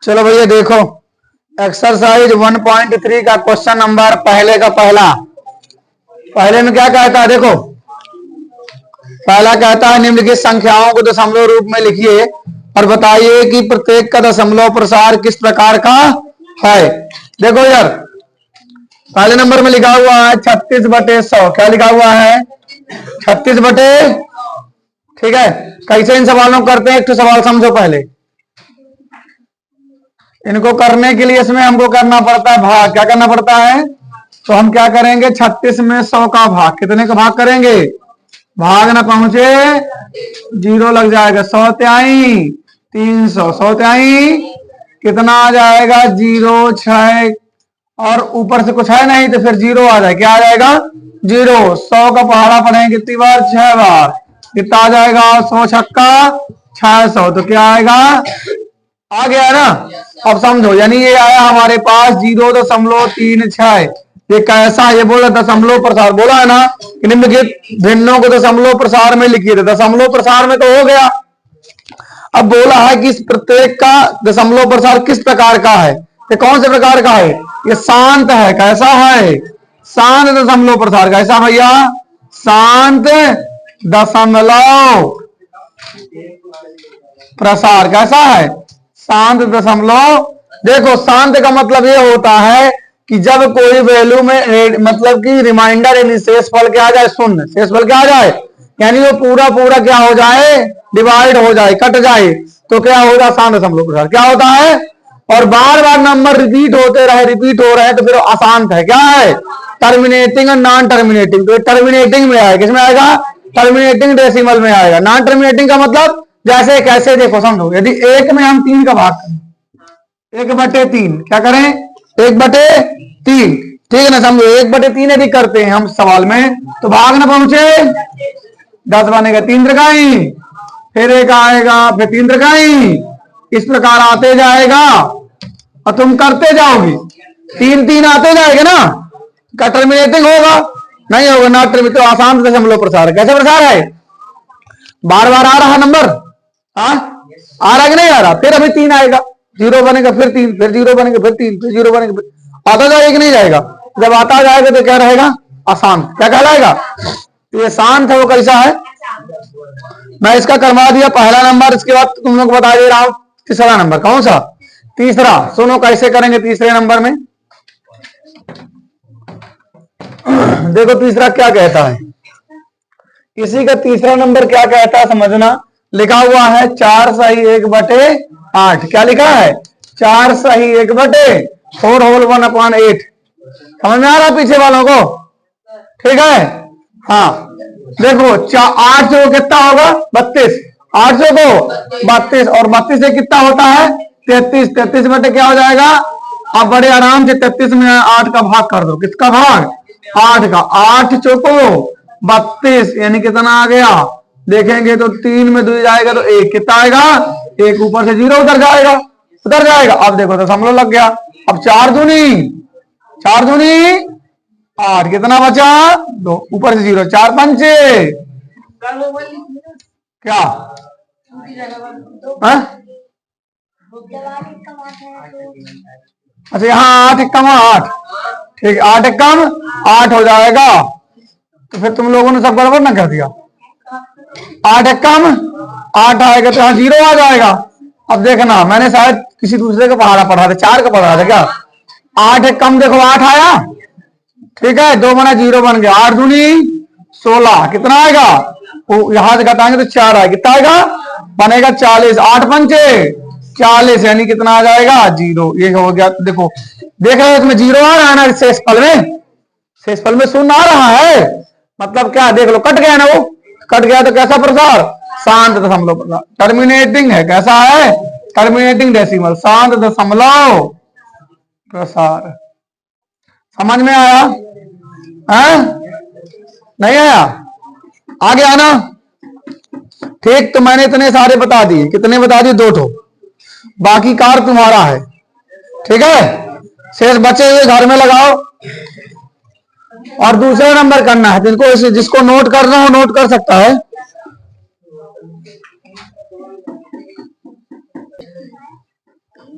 चलो भैया देखो एक्सरसाइज 1.3 का क्वेश्चन नंबर पहले का पहले में क्या कहता है देखो। पहला कहता है निम्नलिखित संख्याओं को दशमलव रूप में लिखिए और बताइए कि प्रत्येक का दशमलव प्रसार किस प्रकार का है। देखो यार पहले नंबर में लिखा हुआ है 36/100। क्या लिखा हुआ है 36/। ठीक है कैसे इन सवालों को करते हैं। एक तो सवाल समझो पहले। इनको करने के लिए इसमें हमको करना पड़ता है भाग। क्या करना पड़ता है तो हम क्या करेंगे 36 में 100 का भाग। कितने का भाग करेंगे भाग ना पहुंचे 0 लग जाएगा। 100 त्याई 300 100 त्याई कितना आ जाएगा 0 6 और ऊपर से कुछ है नहीं तो फिर 0 आ जाए। क्या आ जाएगा 0। 100 का पहाड़ा पढ़ेंगे कितनी बार 6 बार। कितना आ जाएगा 100 छक्का 600 तो क्या आएगा आ गया ना। अब समझो यानी ये आया हमारे पास 0.36। ये कैसा ये बोला दशमलव प्रसार बोला है ना। निम्नलिखित भिन्नों को दशमलव प्रसार में लिखिए थे। दशमलव प्रसार में तो हो गया। अब बोला है कि इस प्रत्येक का दशमलव प्रसार किस प्रकार का है। ये कौन से प्रकार का है ये शांत है। कैसा है शांत दशमलव प्रसार। कैसा भैया शांत दशमलव प्रसार। कैसा है शांत दशमलव। देखो शांत का मतलब ये होता है कि जब कोई वैल्यू में मतलब कि रिमाइंडर यानी शेषफल क्या आ जाए शून्य। शेषफल क्या आ जाए यानी वो पूरा पूरा क्या हो जाए डिवाइड हो जाए कट जाए तो क्या होगा शांत दशमलव प्रसार। क्या होता है और बार बार नंबर रिपीट होते रहे रिपीट हो रहे हैं तो फिर अशांत है। क्या है टर्मिनेटिंग और नॉन टर्मिनेटिंग। तो टर्मिनेटिंग में आएगा किसमें आएगा टर्मिनेटिंग डेसिमल में आएगा। नॉन टर्मिनेटिंग का मतलब जैसे कैसे देखो समझो यदि 1 में हम 3 का भाग करें 1/3 क्या करें 1/3। ठीक है ना समझो 1/3 यदि करते हैं हम सवाल में तो भाग ना पहुंचे 10 बनेगा 3 त्रिकाई फिर 1 आएगा फिर 3 त्रिकाई इस प्रकार आते जाएगा और तुम करते जाओगे 3 आते जाएगा ना। क्या टर्मिनेटिंग होगा नहीं होगा ना टर्मिनेटिंग। तो आसान दशमलव प्रसार कैसे प्रसार है बार बार आ रहा नंबर आ रहा कि नहीं आ रहा। फिर अभी 3 आएगा 0 बनेगा फिर 3 फिर 0 बनेगा फिर 3 फिर 0 बनेगा फिर आता जाएगा कि नहीं जाएगा। जब आता जाएगा तो क्या रहेगा अशांत। क्या कहलाएगा तो ये शांत है वो कैसा है। मैं इसका करवा दिया पहला नंबर। इसके बाद तुम लोग बता दे रहा हूं तीसरा नंबर कौन सा तीसरा। सुनो कैसे करेंगे तीसरे नंबर में। देखो तीसरा क्या कहता है किसी का तीसरा नंबर क्या कहता है समझना। लिखा हुआ है 4 सही 1/8। क्या लिखा है 4 सही 1/4 होल 1/8। समझ में आ रहा पीछे वालों को ठीक है। हाँ देखो 8 से कितना होगा 32। 8 से को 32 और 32 से कितना होता है 33। 33 बटे क्या हो जाएगा आप बड़े आराम से 33 में 8 का भाग कर दो। किसका भाग 8 का। 8 चौको 32 यानी कितना आ गया देखेंगे तो 3 में 2 जाएगा तो 1 कितना आएगा 1 ऊपर से 0 उतर जाएगा। अब देखो तो दशमलव लग गया। अब 4 दूनी 8 कितना बचा 2 ऊपर से 0 4 पंचे क्या अच्छा यहाँ 8 कम 8 ठीक 8 कम 8 हो जाएगा। तो फिर तुम लोगों ने सब गड़बड़ ना कर दिया। 8 कम 8 आएगा तो यहाँ 0 आ जाएगा। अब देखना मैंने शायद किसी दूसरे का पहाड़ा पढ़ा था 4 का पढ़ा था क्या। 8 कम देखो 8 आया ठीक है 2 बना 0 बन गया। 8 दूनी 16 कितना आएगा वो यहां से घटाएंगे तो 4 आएगा। कितना आएगा बनेगा 40। 8 पंचे 40 यानी कितना आ जाएगा 0। ये हो गया। देखो देख रहे हो इसमें 0 आ रहा है ना शेषफल में 0 आ रहा है मतलब क्या देख लो कट गया ना वो कट गया तो कैसा प्रसार शांत दशमलव प्रसार। टर्मिनेटिंग है कैसा है टर्मिनेटिंग डेसिमल शांत दशमलव प्रसार। समझ में आया है नहीं आया आ गया ना ठीक। तो मैंने इतने सारे बता दिए कितने बता दिए 2 ठो बाकी कार तुम्हारा है ठीक है। शेष बचे हुए घर में लगाओ और दूसरा नंबर करना है जिसको नोट करना हो नोट कर सकता है।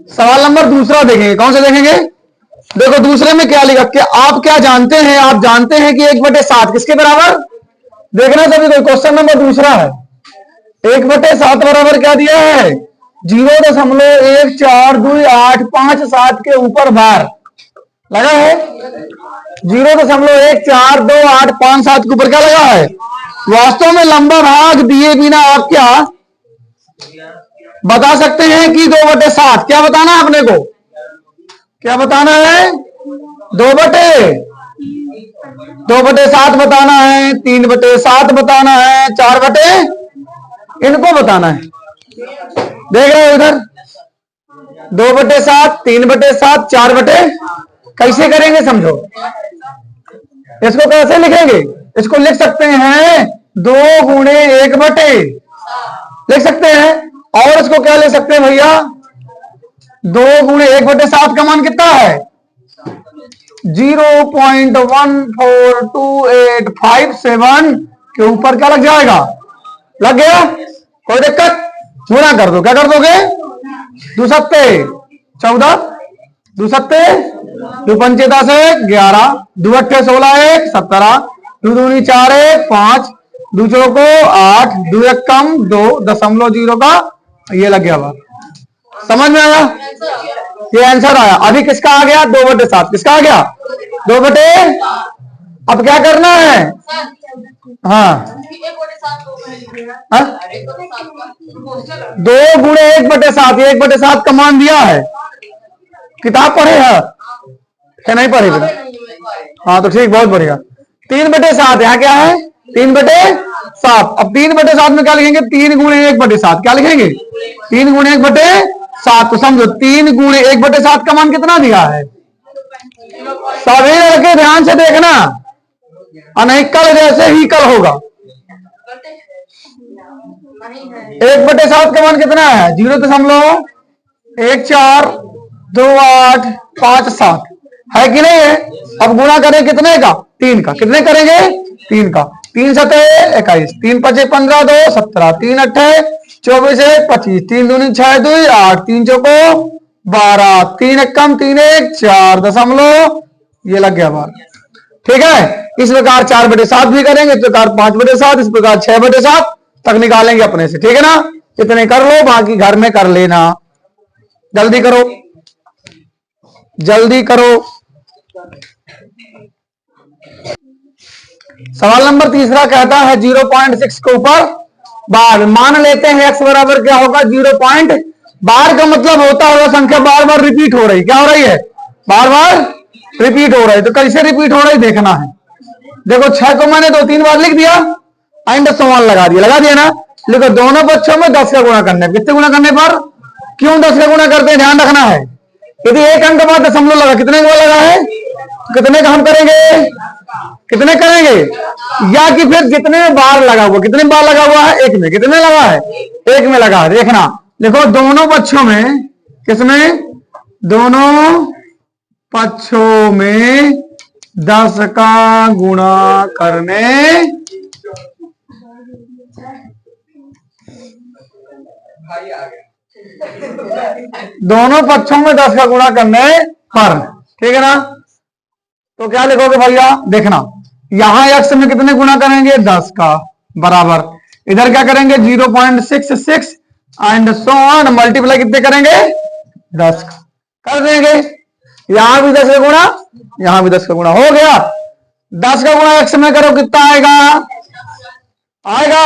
सवाल नंबर दूसरा देखेंगे, कौन सा देखेंगे? देखो दूसरे में क्या लिखा, कि आप क्या जानते हैं, आप जानते हैं कि 1/7 किसके बराबर? देखना सभी कोई, क्वेश्चन नंबर दूसरा है। 1/7 बराबर क्या दिया है? 0.142857 के ऊपर बार लगा है। 0.142857 के ऊपर क्या लगा है? वास्तव में लंबा भाग दिए बिना आप क्या बता सकते हैं कि 2/7? क्या बताना है अपने को? क्या बताना है? 2/7 बताना है, 3/7 बताना है, 4 इनको बताना है। देख रहे हो इधर 2/7, 3/7, 4 कैसे करेंगे समझो। इसको कैसे लिखेंगे? इसको लिख सकते हैं 2 गुणे 1/, लिख सकते हैं। और इसको क्या ले सकते हैं भैया? 2 गुणे 1/7 का मान कितना है? 0.142857 के ऊपर क्या लग जाएगा? लग गया? कोई दिक्कत? गुणा कर दो। क्या कर दोगे? 2 सत्ते 14, 2 सत्ते 2 पंचे 10 1 11, 2 अट्ठे 16 1 17, 2 दूनी 4 1 5, 2 चौको 8, 2 एक कम 2.0 का ये लग गया बात। समझ में आया? ये आंसर आया। अभी किसका आ गया? 2/7 किसका आ गया? 2 अब क्या करना है? हाँ 2 गुणे 1/7, 1/7 का मान दिया है। किताब पढ़े है क्या? नहीं पढ़े? हाँ तो ठीक, बहुत बढ़िया। 3/7 यहाँ क्या है? 3/7। अब 3/7 में क्या लिखेंगे? 3 गुणे 1/7। क्या लिखेंगे? 3 गुणे 1/7। तो समझो 3 गुणे 1/7 का मान कितना दिया है? सभी लड़के ध्यान से देखना, और नहीं कल जैसे ही कल होगा। 1/7 का मान कितना है? 0.142857 है कि नहीं है? अब गुणा करें कितने का? 3 का। कितने करेंगे? 3 का। 3 सते 21, 3 पचे 15 2 17, 3 अट्ठे 24 1 25, 3 दूनी 6 2 8, 3 चौको 12, 3 एक कम 3 1 4 ये लग गया 12। ठीक है। इस प्रकार 4/7 भी करेंगे, इस प्रकार 5/7, इस प्रकार 6/7 तक निकालेंगे अपने से। ठीक है ना? इतने कर लो, बाकी घर में कर लेना। जल्दी करो, जल्दी करो। सवाल नंबर तीसरा कहता है 0.6 के ऊपर बार। मान लेते हैं x बराबर क्या होगा? 0. बार का मतलब होता होगा संख्या बार बार रिपीट हो रही। क्या हो रही है? बार बार रिपीट हो रही है। तो कैसे रिपीट हो रही देखना है। देखो 6 को मैंने 2-3 बार लिख दिया, एंड समान लगा दिया ना। देखो दोनों पक्षों में 10 का गुणा करने पर। कितने गुणा करने पर? क्यों 10 का गुणा करते हैं ध्यान रखना है। यदि एक अंक बाद दशमलव लगा, कितने का लगा है? कितने का हम करेंगे? कितने करेंगे? या कि फिर जितने बार लगा हुआ, कितने बार लगा हुआ है? एक में। कितने लगा है? एक में लगा है। देखना, देखो दोनों पक्षों में, किसमें? दोनों पक्षों में 10 का गुणा करने दोनों पक्षों में 10 का गुणा करने पर। ठीक है ना? तो क्या लिखोगे भैया? देखना, यहां x में कितने गुणा करेंगे? 10 का बराबर। इधर क्या करेंगे? 0.66 एंड सो ऑन मल्टीप्लाई कितने करेंगे? 10 का कर देंगे। यहां भी 10 का गुणा, यहां भी 10 का गुणा हो गया। 10 का गुणा x में करो, कितना आएगा? आएगा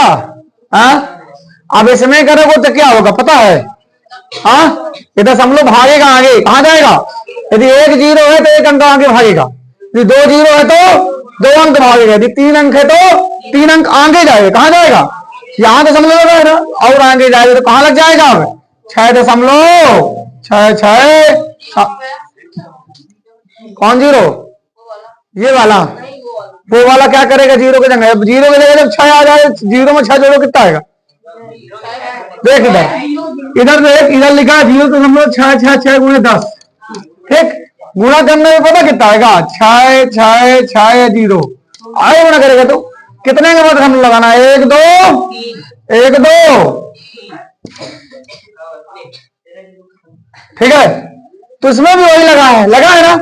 अब इसमें करोगे तो क्या होगा पता है? हाँ, ये दशमलव भागेगा आगे, कहां जाएगा? यदि 1 0 है तो 1 अंक आगे भागेगा, यदि 2 0 है तो 2 अंक भागेगा, यदि 3 अंक है तो 3 अंक आगे जाएगा। कहां जाएगा? यहां दशमलव लगा है ना, और आगे जाएगा तो कहां लग जाएगा? अब 6.6 कौन 0? ये वाला। वो वाला क्या करेगा? 0 के जगह, 0 की जगह जब 6 आ जाए, 0 में 6 जोड़ो कितना आएगा? देख इधर देख, इधर लिखा है 0.666 गुणे 10। ठीक, गुणा करने में पता कितना आएगा? 6 6 6 0 आगे गुणा करेगा तो कितने के बाद हम लगाना है? 1 2 1 2 ठीक है, तो इसमें भी वही लगा है ना।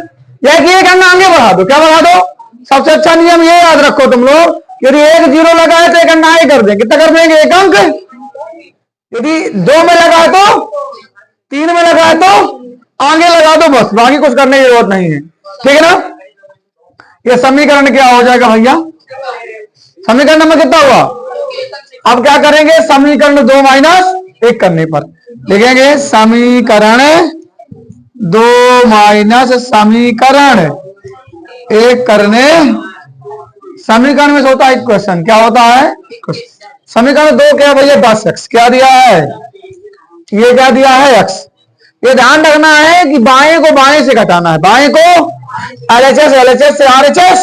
या कि एक अंक आगे बढ़ा दो, क्या बढ़ा दो, सबसे अच्छा नियम ये याद रखो तुम लोग, यदि एक जीरो लगा है तो एक अंक आगे कर देंगे, कितना कर देंगे, एक अंक। यदि 2 में लगा है तो, 3 में लगा है तो आगे लगा दो बस, बाकी कुछ करने की जरूरत नहीं है। ठीक है ना। ये समीकरण क्या हो जाएगा भैया, समीकरण नंबर कितना हुआ। अब क्या करेंगे, समीकरण 2 माइनस 1 करने पर लिखेंगे समीकरण 2 माइनस समीकरण 1 करने। समीकरण में से होता है इक्वेशन, क्या होता है, समीकरण 2 क्या भैया 10x, क्या दिया है, ये क्या दिया है x। ये ध्यान रखना है कि बाएं को बाएं से घटाना है, बाएं को LHS LHS से RHS।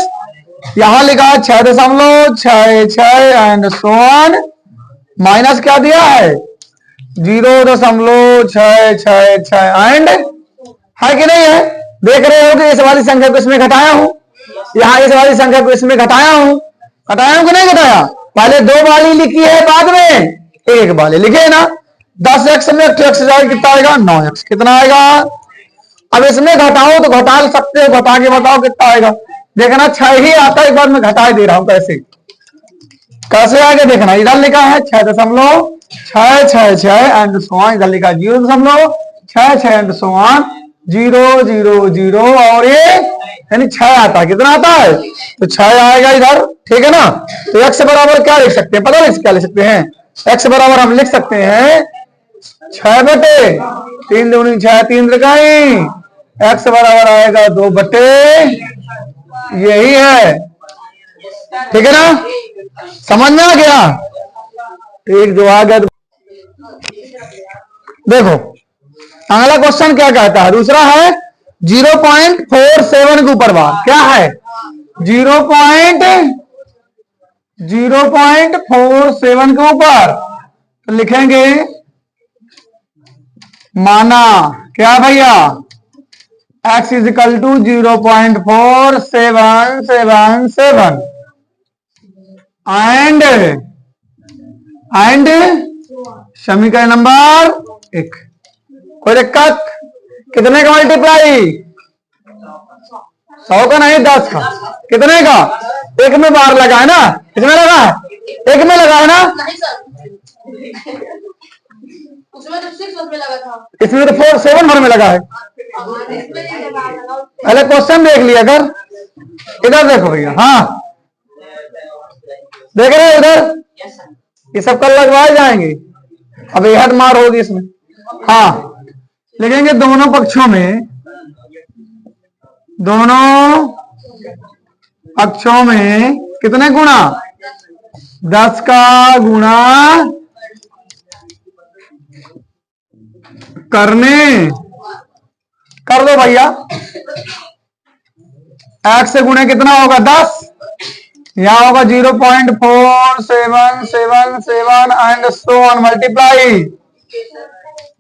यहां लिखा है 6.66 एंड सो ऑन, माइनस क्या दिया है 0.666 एंड, है कि नहीं है। देख रहे हो कि इस वाली संख्या को इसमें घटाया हूं, यहां इस वाली संख्या को इसमें घटाया हूं कि नहीं घटाया, पहले 2 वाली लिखी है, बाद में 1 वाली लिखे ना। 10x में 2x जाएगा, कितना आएगा 9x, कितना आएगा। अब इसमें घटाओ तो घटा सकते हो, घटा के बताओ कितना आएगा। देखना 6 ही आता है, एक बार मैं घटा दे रहा हूं, कैसे आगे देखना। इधर लिखा है 6.666 एंड सो ऑन, इधर लिखा 0.66 एंड सो ऑन 000 और ये यानी 6 आता है, कितना आता है, तो 6 आएगा इधर। ठीक है ना। तो x बराबर क्या लिख सकते हैं, पता है क्या लिख सकते हैं, x बराबर हम लिख सकते हैं 6 बटे 3 दूनी 6, 3 त्रिकाई, x बराबर आएगा 2 बटे, यही है। ठीक है ना, समझ में आ गया। ठीक, जो आ गया तो देखो अगला क्वेश्चन क्या कहता है, दूसरा है 0.47 के ऊपर बार, क्या है 0.47 के ऊपर, तो लिखेंगे माना क्या भैया x is equal to 0.4777 and समीकरण नंबर 1। कोई दिक्कत, कितने का मल्टीप्लाई, 100 का नहीं 10 का, कितने का, 1 में बार लगा है ना, कितने लगा है, 1 में लगा है ना, उसमें तो 6 में लगा था, इसमें तो 7 भर में लगा है। पहले क्वेश्चन देख लिया कर, इधर देखो भैया, हाँ देख रहे हो इधर, ये सब कल लगवाए जाएंगे, अब यह मार होगी इसमें। हाँ लिखेंगे दोनों पक्षों में कितने गुणा, 10 का गुणा करने, कर दो भैया, x से गुणे कितना होगा 10, यहां होगा 0.4777 एंड सो ऑन मल्टीप्लाई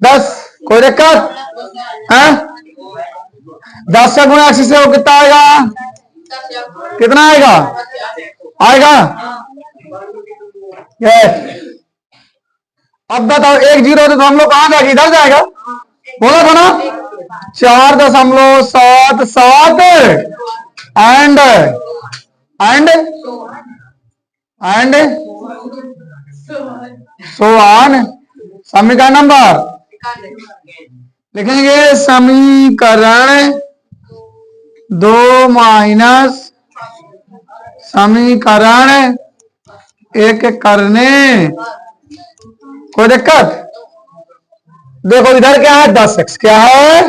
10। कोई दिक्कत है, 10 से गुणा 80 से वो कितना आएगा, कितना आएगा, यस। अब बताओ 1 0 तो हम लोग कहां जाएगा, इधर जाएगा, बोला था ना 4.77 एंड सो ऑन। समीकरण नंबर लिखेंगे समीकरण 2 माइनस समीकरण 1 करने। कोई दिक्कत, देखो इधर क्या है 10x, क्या है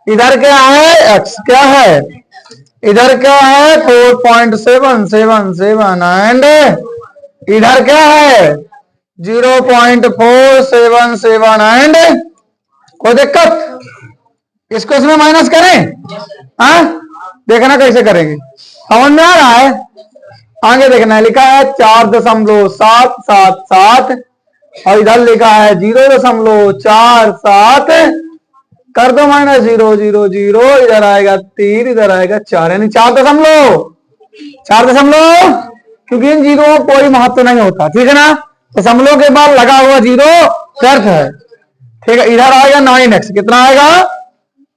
इधर, क्या है x, क्या है इधर, क्या है 4.777 एंड इधर क्या है 0.477 एंड। कोई दिक्कत, इसको इसमें माइनस करें, हाँ देखना कैसे करेंगे, समझ में आ रहा है। आगे देखना है, लिखा है 4.777 और इधर लिखा है 0.47, कर दो माइनस 0 0 0, इधर आएगा 3, इधर आएगा 4, यानी 4 दशमलव, क्योंकि इन जीरो कोई महत्व नहीं होता, ठीक है ना। दशमलव के बाद लगा हुआ 0 व्यर्थ है, ठीक है, इधर आएगा 9x, कितना आएगा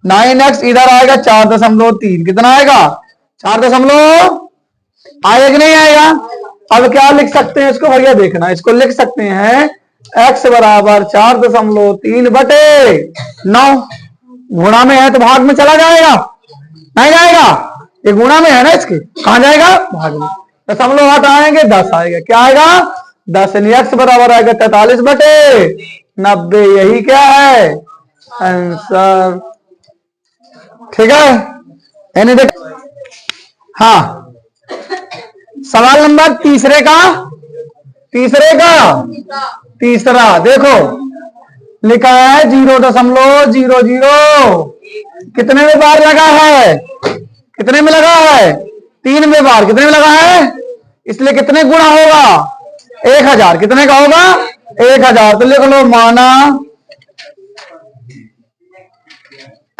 9x, इधर आएगा 4.3, कितना आएगा 4 आएगा कि नहीं आएगा। अब क्या लिख सकते हैं इसको भैया, देखना, इसको लिख सकते हैं x बराबर 4.3 बटे 9। गुणा में है तो भाग में चला जाएगा, नहीं जाएगा, ये गुणा में है ना, इसके कहां जाएगा, भाग में। दशमलव हटाएंगे 10 आएगा, क्या आएगा 10, यानी x बराबर आएगा 43 बटे 90। यही क्या है आंसर। ठीक है, यानी देख, हाँ सवाल नंबर तीसरा देखो लिखा है 0.00, कितने में बार लगा है, कितने में लगा है 3 में बार, कितने में लगा है, इसलिए कितने गुणा होगा 1000, कितने का होगा 1000। तो लिख लो माना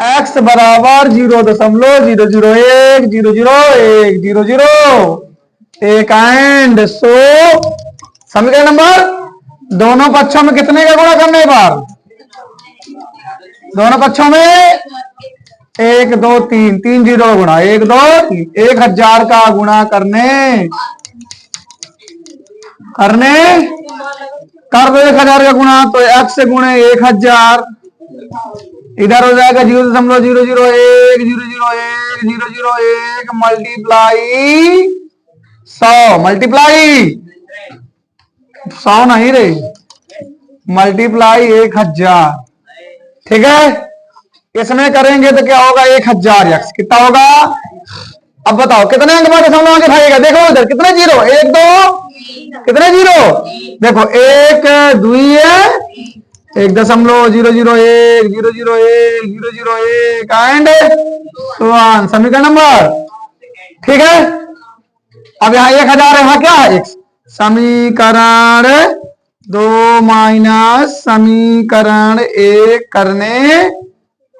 x बराबर 0.001 001 001 एंड सो। समीकरण नंबर, दोनों पक्षों में कितने का गुणा करने बार, दोनों पक्षों में 1 2 3, 3 0 गुणा 1 2 3, 1000 का गुणा करने कर दो 1000 का गुणा, तो x से गुणे 1000, इधर हो जाएगा 0.001 001 001 मल्टीप्लाई 100, मल्टीप्लाई 100 नहीं रे, मल्टीप्लाई 1000। ठीक है, इसमें करेंगे तो क्या होगा 1000x, कितना होगा, अब बताओ कितने अंक में दशमलव आगे भागेगा, देखो इधर कितने जीरो, 1 2 कितने जीरो, देखो 1 2 है 1.001 001 001 एंड समीकरण नंबर। ठीक है, अब यहाँ 1000 है, वहां क्या है x, समीकरण 2 माइनस समीकरण 1 करने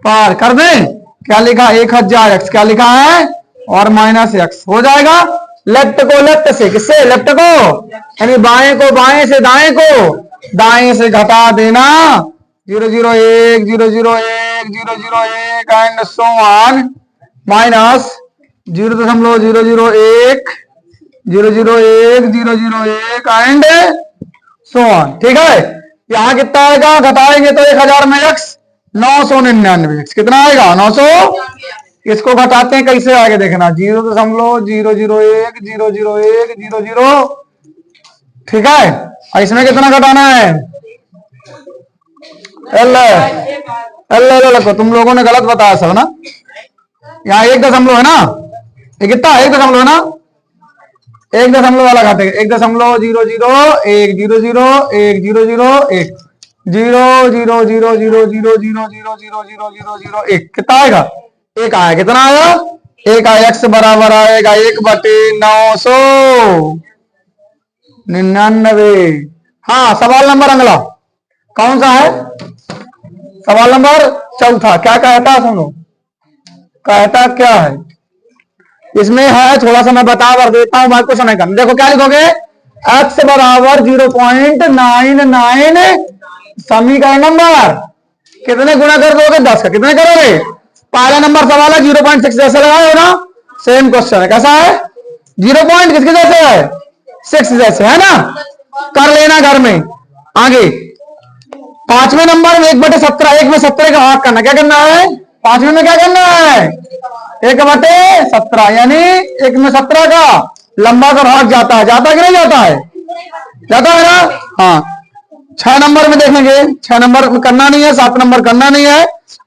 पार कर दें, क्या लिखा 1000x, क्या लिखा है और माइनस x हो जाएगा। लेफ्ट को लेफ्ट से, किससे, लेफ्ट को, यानी बाएं को बाएं से दाएं को, दाएं से घटा देना 001 001 001 and so on minus 0.001 001 001 and so on. ठीक है, यहां कितना आएगा, घटाएंगे तो 1000 में x 999x, कितना आएगा 900। इसको घटाते हैं कैसे, आगे देखना 0.001 001 00। ठीक है, और इसमें कितना घटाना है, एल तुम लोगों ने गलत बताया सब ना, यहाँ 1 दशमलव है ना, ये कितना 1 दशमलव है ना, 1 दशमलव वाला घाटेगा 1.001 001 001 0.00000000001 कितना आएगा, 1 आया, कितना आया 1 आया, x बराबर आएगा 1 बटे 999। हाँ, सवाल नंबर अगला कौन सा है, सवाल नंबर चौथा, क्या कहता सुनो, कहता क्या है इसमें है, थोड़ा सा मैं बता कर देता हूं, मैं कुछ नहीं करना। देखो क्या लिखोगे, x बराबर 0.99 समीकरण नंबर, कितने गुणा कर दोगे 10 का, कितने करोगे, पहला नंबर सवाल है 0.6 जैसे लगाए हो ना, सेम क्वेश्चन है, कैसा है 0. किसके जैसे है 6 जैसे है ना, कर लेना घर में। आगे 5वें नंबर में 1/17, 1 में 17 का भाग करना, क्या करना है 5वें में क्या करना है 1/17, यानी 1 में 17 का लंबा का भाग जाता है, जाता कि नहीं जाता है, जाता है ना। हाँ, 6 नंबर में देखेंगे, 6 नंबर में करना नहीं है, 7 नंबर करना नहीं है,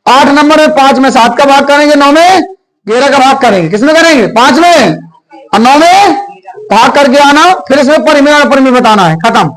8 नंबर में 5 में 7 का भाग करेंगे, 9 में 11 का भाग करेंगे, किसमें करेंगे 5 में, और 9 में भाग करके आना, फिर इसमें परिमेय और परिमेय बताना है, खत्म।